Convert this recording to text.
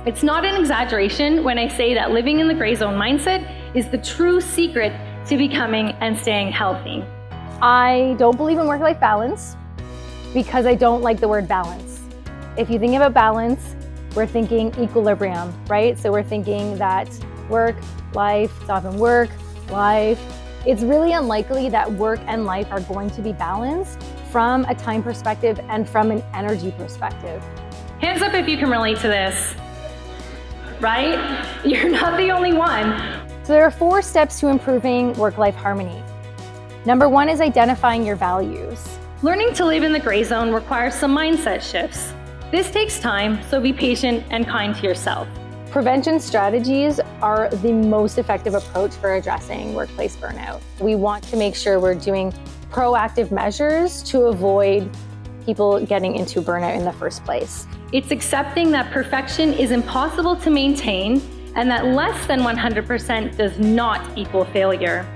It's not an exaggeration when I say that living in the gray zone mindset is the true secret to becoming and staying healthy. I don't believe in work-life balance because I don't like the word balance. If you think about balance, we're thinking equilibrium, right? So we're thinking that work, life, it's often work, life. It's really unlikely that work and life are going to be balanced from a time perspective and from an energy perspective. Hands up if you can relate to this, right? You're not the only one. So there are 4 steps to improving work-life harmony. Number 1 is identifying your values. Learning to live in the gray zone requires some mindset shifts. This takes time, so be patient and kind to yourself. Prevention strategies are the most effective approach for addressing workplace burnout. We want to make sure we're doing proactive measures to avoid people getting into burnout in the first place. It's accepting that perfection is impossible to maintain and that less than 100% does not equal failure.